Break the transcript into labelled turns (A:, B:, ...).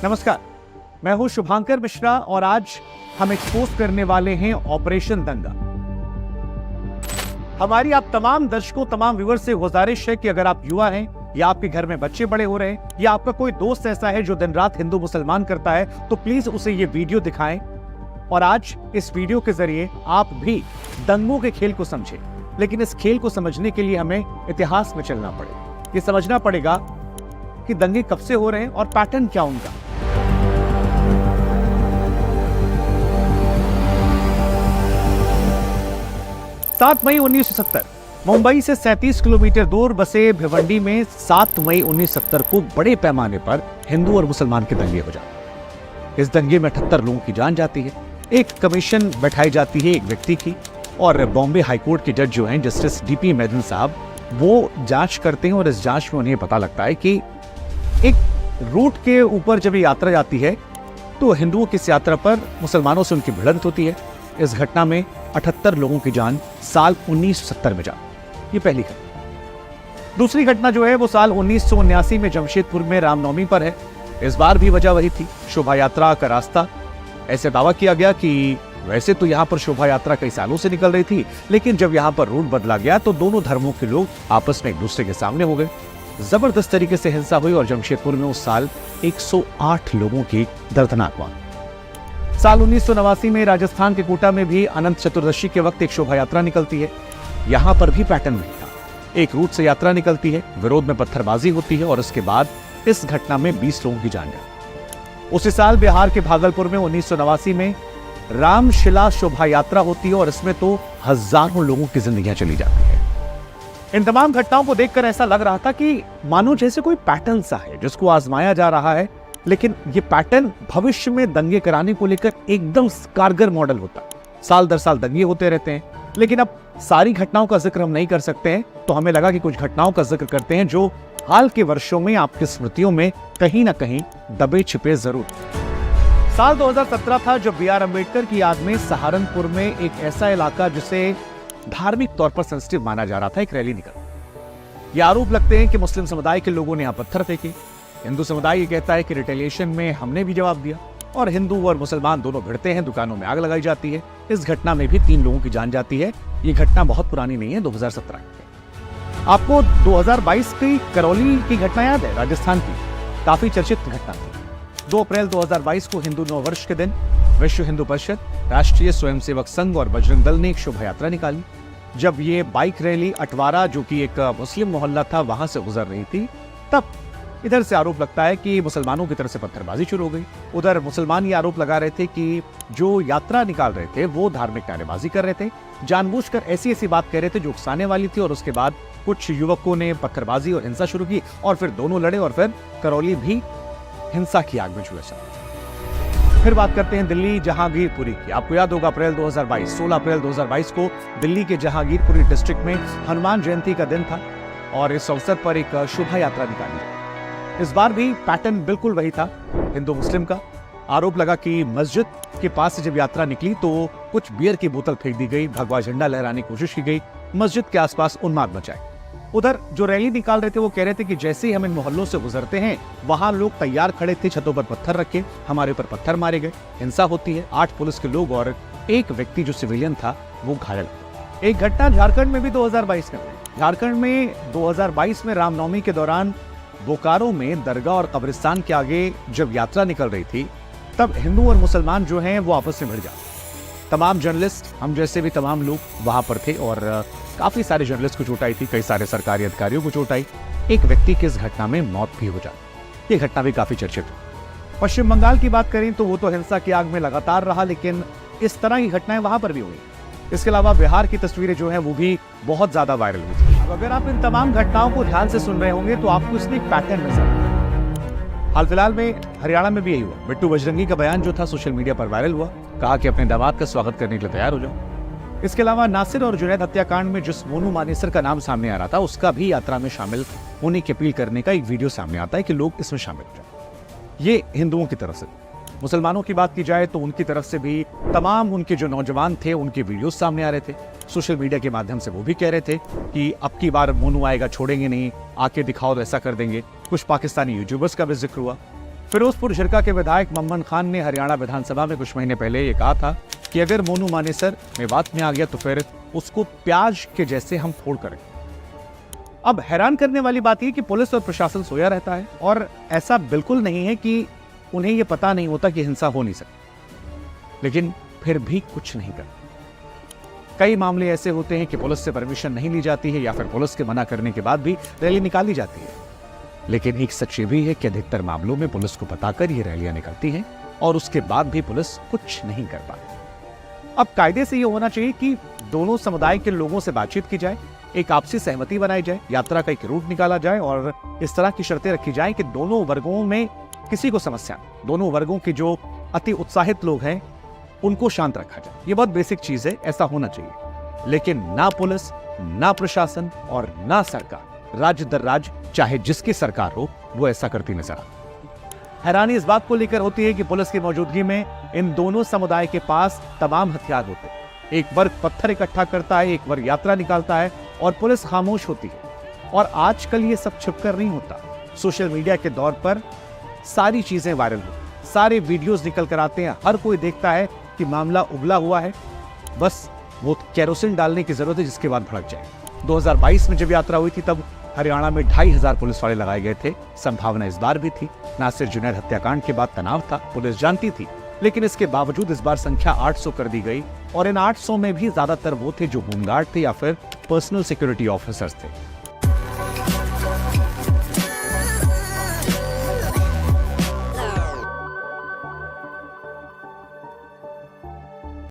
A: नमस्कार, मैं हूं शुभांकर मिश्रा और आज हम एक्सपोज करने वाले हैं ऑपरेशन दंगा। हमारी आप तमाम दर्शकों, तमाम व्यूअर्स से गुजारिश है कि अगर आप युवा हैं या आपके घर में बच्चे बड़े हो रहे हैं या आपका कोई दोस्त ऐसा है जो दिन रात हिंदू मुसलमान करता है, तो प्लीज उसे ये वीडियो दिखाएं और आज इस वीडियो के जरिए आप भी दंगों के खेल को समझें। लेकिन इस खेल को समझने के लिए हमें इतिहास में चलना पड़ेगा। ये समझना पड़ेगा कि दंगे कब से हो रहे हैं और पैटर्न क्या उनका। 7 मई 1970 मुंबई से 37 किलोमीटर दूर बसे भिवंडी में 7 मई 1970 को बड़े पैमाने पर हिंदू और मुसलमान के दंगे हो जाते हैं। इस दंगे में 78 लोगों की जान जाती है। एक कमीशन बैठाई जाती है एक व्यक्ति की, और बॉम्बे हाईकोर्ट के जज जो हैं जस्टिस डीपी मैदन साहब, वो जांच करते हैं और इस जांच में उन्हें पता लगता है कि एक रूट के ऊपर जब यात्रा जाती है तो हिंदुओं की इस यात्रा पर मुसलमानों से उनकी भिड़ंत होती है। इस घटना में 78 लोगों की जान साल 1970 में जाती। ये पहली घटना। दूसरी घटना जो है वो साल 1979 में जमशेदपुर में रामनवमी पर है। इस बार भी वजह वही थी, शोभा यात्रा का रास्ता। ऐसे दावा किया गया कि वैसे तो यहाँ पर शोभा यात्रा कई सालों से निकल रही थी, लेकिन जब यहाँ पर रूट बदला गया तो दोनों धर्मों के लोग आपस में एक दूसरे के सामने हो गए। जबरदस्त तरीके से हिंसा हुई और जमशेदपुर में उस साल 108 लोगों की दर्दनाक मौत। साल 1989 में राजस्थान के कोटा में भी अनंत चतुर्दशी के वक्त एक शोभा यात्रा निकलती है। यहां पर भी पैटर्न नहीं था। एक रूट से यात्रा निकलती है, विरोध में पत्थरबाजी होती है और उसके बाद इस घटना में 20 लोगों की जान गई। उसी साल बिहार के भागलपुर में 1989 में रामशिला शोभा यात्रा होती है और इसमें तो हजारों लोगों की जिंदगियां चली जाती है। इन तमाम घटनाओं को देखकर ऐसा लग रहा था कि मानो जैसे कोई पैटर्न सा है जिसको आजमाया जा रहा है, लेकिन ये पैटर्न भविष्य में दंगे कराने को लेकर एकदम कारगर मॉडल होता। साल दर साल दंगे होते रहते हैं, लेकिन अब सारी घटनाओं का जिक्र हम नहीं कर सकते हैं, तो हमें लगा कि कुछ घटनाओं का जिक्र करते हैं जो हाल के वर्षों में आपकी स्मृतियों में कहीं ना कहीं दबे छिपे जरूर। साल 2017 था जब बी.आर. अम्बेडकर की याद में सहारनपुर में एक ऐसा इलाका जिसे धार्मिक तौर पर सेंसिटिव माना जा रहा था, एक रैली निकली। ये आरोप लगते हैं कि मुस्लिम समुदाय के लोगों ने यहां पत्थर फेंके। हिंदू समुदाय ये कहता है कि रिटेलिएशन में हमने भी जवाब दिया, और हिंदू और मुसलमान दोनों भिड़ते हैं, दुकानों में आग लगाई जाती है। इस घटना में भी 3 लोगों की जान जाती है। ये घटना बहुत पुरानी नहीं है, 2017 की। आपको 2022 की करौली की घटना याद है? राजस्थान की काफी चर्चित घटना थी। 2 अप्रैल 2022 को हिंदू नव वर्ष के दिन विश्व हिंदू परिषद, राष्ट्रीय स्वयंसेवक संघ और बजरंग दल ने एक शोभा यात्रा निकाली। जब ये बाइक रैली अटवारा, जो कि एक मुस्लिम मोहल्ला था, वहां से गुजर रही थी, तब इधर से आरोप लगता है कि मुसलमानों की तरफ से पत्थरबाजी शुरू हो गई। उधर मुसलमान ये आरोप लगा रहे थे कि जो यात्रा निकाल रहे थे वो धार्मिक नारेबाजी कर रहे थे, जानबूझकर ऐसी ऐसी बात कह रहे थे जो उकसाने वाली थी। और उसके बाद कुछ युवकों ने पत्थरबाजी और हिंसा शुरू की और फिर दोनों लड़े और फिर करौली भी हिंसा की आग में झुलसा। फिर बात करते हैं दिल्ली जहांगीरपुरी की। आपको याद होगा 16 अप्रैल 2022 को दिल्ली के जहांगीरपुरी डिस्ट्रिक्ट में हनुमान जयंती का दिन था और इस अवसर पर एक शोभा यात्रा निकाली। इस बार भी पैटर्न बिल्कुल वही था, हिंदू मुस्लिम का। आरोप लगा कि मस्जिद के पास से जब यात्रा निकली तो कुछ बियर की बोतल फेंक दी गई, भगवा झंडा लहराने की कोशिश की गई, मस्जिद के आसपास उन्माद मचाए। उधर जो रैली निकाल रहे थे वो कह रहे थे कि जैसे ही हम इन मोहल्लों से गुजरते हैं वहां लोग तैयार खड़े थे, छतों पर पत्थर रखे, हमारे ऊपर पत्थर मारे गए, हिंसा होती है। 8 पुलिस के लोग और एक व्यक्ति जो सिविलियन था वो घायल। एक घटना झारखंड में भी 2022 में हुई। झारखंड में 2022 में रामनवमी के दौरान बोकारो में दरगाह और कब्रिस्तान के आगे जब यात्रा निकल रही थी, तब हिंदू और मुसलमान जो हैं वो आपस में भिड़ जाते। तमाम जर्नलिस्ट, हम जैसे भी तमाम लोग वहां पर थे और काफी सारे जर्नलिस्ट को चोट आई थी, कई सारे सरकारी अधिकारियों को चोट आई। एक व्यक्ति की इस घटना में मौत भी हो जाती। ये घटना भी काफी चर्चित हुई। पश्चिम बंगाल की बात करें तो वो तो हिंसा की आग में लगातार रहा, लेकिन इस तरह की घटनाएं वहां पर भी हुई। इसके अलावा बिहार की तस्वीरें जो है वो भी बहुत ज्यादा वायरल हुई थी। अब अगर आप इन तमाम घटनाओं को ध्यान से सुन रहे होंगे तो आपको इसमें एक पैटर्न नजर आएगा। हाल फिलहाल में हरियाणा में भी यही हुआ। बिट्टू बजरंगी का बयान जो था सोशल मीडिया पर वायरल हुआ, कहा कि अपने दामाद का स्वागत करने के लिए तैयार हो जाओ। इसके अलावा नासिर और जुनैद हत्याकांड में जिस मोनू मानेसर का नाम सामने आ रहा था, उसका भी यात्रा में शामिल होने की अपील करने का एक वीडियो सामने आता है कि लोग इसमें शामिल हो जाए। ये हिंदुओं की तरफ से। मुसलमानों की बात की जाए तो उनकी तरफ से भी तमाम उनके जो नौजवान थे उनके वीडियोस सामने आ रहे थे। सोशल मीडिया के माध्यम से वो भी कह रहे थे कि अब की बार मोनू आएगा, छोड़ेंगे नहीं, आके दिखाओ तो ऐसा कर देंगे। कुछ पाकिस्तानी यूट्यूबर्स का भी जिक्र हुआ। फिरोजपुर झिरका के विधायक मम्मन खान ने हरियाणा विधानसभा में कुछ महीने पहले ये कहा था कि अगर मोनू मानेसर मेवात में आ गया तो फिर उसको प्याज के जैसे हम फोड़ करेंगे। अब हैरान करने वाली बात यह कि पुलिस और प्रशासन सोया रहता है और ऐसा बिल्कुल नहीं है कि उन्हें यह पता नहीं होता कि हिंसा हो नहीं सकती, लेकिन फिर भी कुछ नहीं करते। कई मामले ऐसे होते हैं कि पुलिस से परमिशन नहीं ली जाती है या फिर पुलिस के मना करने के बाद भी रैली निकाली जाती है, लेकिन एक सच ये भी है कि अधिकतर मामलों में पुलिस को बताकर ये रैलियां निकलती हैं और उसके बाद भी पुलिस कुछ नहीं कर पाती। अब कायदे से ये होना चाहिए कि दोनों समुदाय के लोगों से बातचीत की जाए, एक आपसी सहमति बनाई जाए, यात्रा का एक रूट निकाला जाए और इस तरह की शर्तें रखी जाए कि दोनों वर्गों में किसी को समस्या, दोनों वर्गों के जो अति उत्साहित लोग हैं उनको शांत रखा जाए। ये बहुत बेसिक चीज है, ऐसा होना चाहिए। लेकिन ना पुलिस, ना प्रशासन और ना सरकार, राज्य दर राज्य चाहे जिसकी सरकार हो, वो ऐसा करती नजर आती। हैरानी इस बात को लेकर होती है कि पुलिस की मौजूदगी में इन दोनों समुदाय के पास तमाम हथियार होते हैं। एक वर्ग पत्थर इकट्ठा करता है, एक वर्ग यात्रा निकालता है और पुलिस खामोश होती है। और आजकल ये सब छिपकर नहीं होता। सोशल मीडिया के दौर पर सारी चीजें वायरल होती, सारे वीडियोस निकल कर आते हैं, हर कोई देखता है कि मामला उबला हुआ है, बस वो केरोसिन डालने की जरूरत है जिसके बाद भड़क जाए। 2022 में जब यात्रा हुई थी तब हरियाणा में 2500 पुलिस वाले लगाए गए थे। संभावना इस बार भी थी। नासिर जुनैद हत्याकांड के बाद तनाव था, पुलिस जानती थी, लेकिन इसके बावजूद इस बार संख्या 800 कर दी गई और इन 800 में भी ज्यादातर वो थे जो होमगार्ड थे या फिर पर्सनल सिक्योरिटी ऑफिसर्स थे।